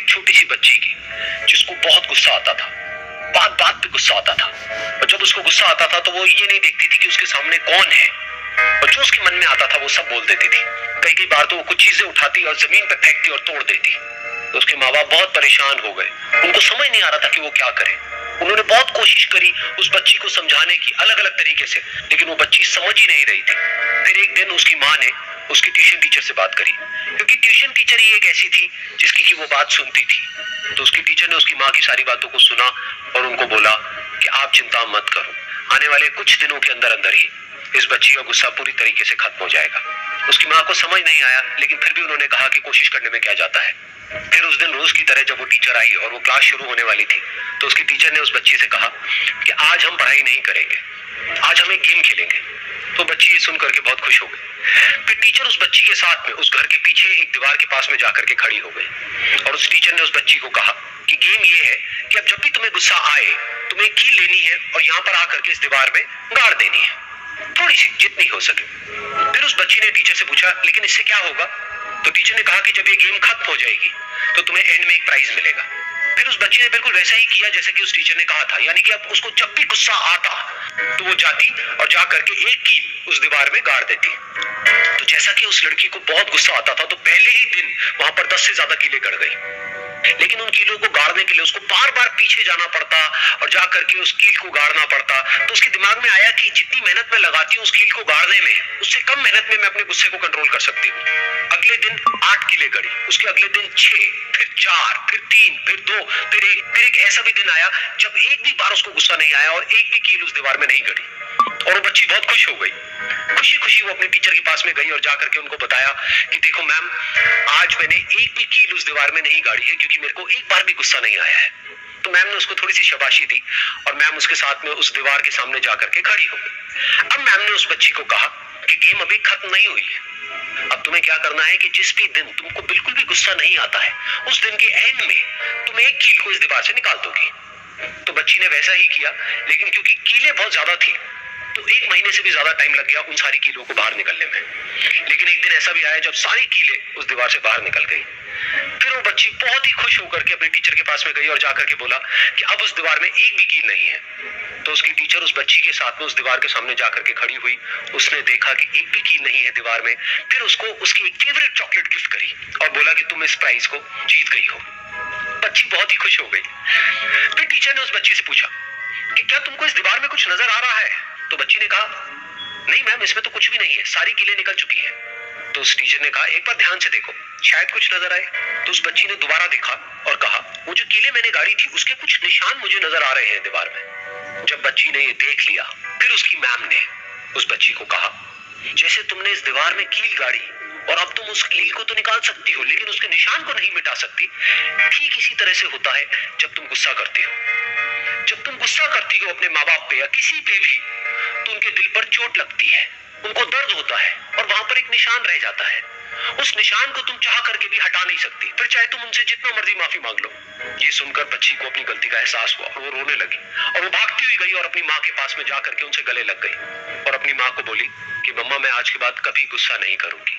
एक छोटी सी बच्ची की, जिसको बहुत गुस्सा आता था, बात बात पे गुस्सा आता था। और जब उसको गुस्सा आता था तो वो ये नहीं देखती थी कि उसके सामने कौन है, और जो उसके मन में आता था वो सब बोल देती थी। कई कई बार तो वो कुछ चीजें उठाती और जमीन पे फेंकती और तोड़ देती। तो उसके माँ बाप बहुत परेशान हो गए, उनको समझ नहीं आ रहा था कि वो क्या करे। उन्होंने बहुत कोशिश करी उस बच्ची को समझाने की अलग अलग तरीके से, लेकिन वो बच्ची समझ ही नहीं रही थी। फिर एक दिन उसकी माँ ने उसकी ट्यूशन टीचर से बात करी, क्योंकि ट्यूशन टीचर ही एक ऐसी थी जिसकी की वो बात सुनती थी। तो उसकी टीचर ने उसकी माँ की सारी बातों को सुना और उनको बोला कि आप चिंता मत करो, आने वाले कुछ दिनों के अंदर अंदर ही इस बच्ची का गुस्सा पूरी तरीके से खत्म हो जाएगा। उसकी माँ को समझ नहीं आया, लेकिन फिर भी उन्होंने कहा कि कोशिश करने में क्या जाता है। फिर उस दिन रोज की तरह जब वो टीचर आई और वो क्लास शुरू होने वाली थी, तो उसकी टीचर ने उस बच्ची से कहा कि आज हम पढ़ाई नहीं करेंगे, आज हम एक गेम खेलेंगे। तो बच्ची ये सुन करके बहुत खुश हो गई। फिर टीचर उस बच्ची के साथ में उस घर के पीछे एक दीवार के पास में जाकर के खड़ी हो गई, और उस टीचर ने उस बच्ची को कहा कि गेम ये है कि अब जब भी तुम्हें गुस्सा आए, तुम्हें कील लेनी है और यहाँ पर आकर के इस दीवार में गाड़ देनी है, थोड़ी सी, जितनी हो सके। फिर उस बच्ची ने टीचर से पूछा, लेकिन इससे क्या होगा? तो टीचर ने कहा कि जब ये गेम खत्म हो जाएगी तो तुम्हें एंड में एक प्राइज मिलेगा। फिर उस बच्ची ने बिल्कुल वैसा ही किया जैसे कि उस टीचर ने कहा था, यानी कि अब उसको जब भी गुस्सा आता तो वो जाती और जा करके एक कील उस दीवार में गाड़ देती। तो जैसा कि उस लड़की को बहुत गुस्सा आता था, तो पहले ही दिन वहां पर 10 से ज्यादा कीलें गड़ गई, लेकिन उन कीलों को गाड़ने के लिए उसको बार बार पीछे जाना पड़ता और जा करके उस कील को गाड़ना पड़ता। तो उसके दिमाग में आया कि जितनी मेहनत मैं लगाती हूँ उस कील को गाड़ने में, उससे कम मेहनत में मैं अपने गुस्से को कंट्रोल कर सकती हूँ। अगले दिन 8 कीलें गड़ी, उसके अगले दिन 6, फिर 4, फिर 3, फिर 2, फिर एक ऐसा भी दिन आया जब एक भी बार उसको गुस्सा नहीं आया और एक भी कील उस दीवार में नहीं गड़ी। और वो बच्ची बहुत खुश हो गई। खुशी खुशी वो अपने टीचर के पास में गई और जाकर के उनको बताया कि देखो मैम, आज मैंने एक भी कील उस दीवार में नहीं गाड़ी है, क्योंकि मेरे को एक बार भी गुस्सा नहीं आया है। तो मैम ने उसको थोड़ी सी शाबाशी दी और मैम उसके साथ में उस दीवार के सामने जाकर के खड़ी हो गई। अब मैम ने उस बच्ची को कहा कि गेम अभी खत्म नहीं हुई है, अब तुम्हें क्या करना है कि जिस भी दिन तुमको बिल्कुल भी गुस्सा नहीं आता है, उस दिन के एंड में तुम एक कील को इस दीवार से निकाल दोगी। तो बच्ची ने वैसा ही किया, लेकिन क्योंकि कीलें बहुत ज्यादा थी तो 1 महीने से भी ज्यादा टाइम लग गया उन सारी कीलों को बाहर निकलने में। लेकिन एक दिन ऐसा भी आया जब सारी कीलें उस दीवार से बाहर निकल गई। फिर वो बच्ची बहुत ही खुश होकर के अपने टीचर के पास में गई और जाकर के बोला कि अब उस दीवार में एक भी कील नहीं है। तो उसकी टीचर उस बच्ची के साथ में उस दीवार के सामने जाकर के खड़ी हुई, उसने देखा कि एक भी कील नहीं है दीवार में। फिर उसको उसकी एक फेवरेट चॉकलेट गिफ्ट करी और बोला कि तुम इस प्राइज को जीत गई हो। बच्ची बहुत ही खुश हो गई। फिर टीचर ने उस बच्ची से पूछा कि क्या तुमको इस दीवार में कुछ नजर आ रहा है? तो बच्ची ने कहा, नहीं मैम, इसमें तो कुछ भी नहीं है, सारी कीलें निकल चुकी है। तो उस टीचर ने कहा, एक बार ध्यान से देखो, शायद कुछ नजर आए। तो उस बच्ची ने दोबारा देखा और कहा, वो जो कीलें मैंने गाड़ी थी उसके कुछ निशान मुझे नजर आ रहे हैं दीवार में। जब बच्ची ने ये देख लिया, फिर उसकी मैम ने उस बच्ची को कहा, जैसे तुमने इस दीवार में कील गाड़ी और अब तुम उस कील को तो निकाल सकती हो, लेकिन उसके निशान को नहीं मिटा सकती, ठीक इसी तरह से होता है जब तुम गुस्सा करती हो। जब तुम गुस्सा करती हो अपने माँ बाप पे या किसी पे भी, तो उनके दिल पर चोट लगती है, उनको दर्द होता है और वहां पर एक निशान रह जाता है। उस निशान को तुम चाह करके भी हटा नहीं सकती, फिर चाहे तुम उनसे जितना मर्जी माफी मांग लो। ये सुनकर बच्ची को अपनी गलती का एहसास हुआ और वो रोने लगी और वो भागती हुई गई और अपनी माँ के पास में जाकर के उनसे गले लग गई और अपनी माँ को बोली कि मम्मा, मैं आज के बाद कभी गुस्सा नहीं करूंगी।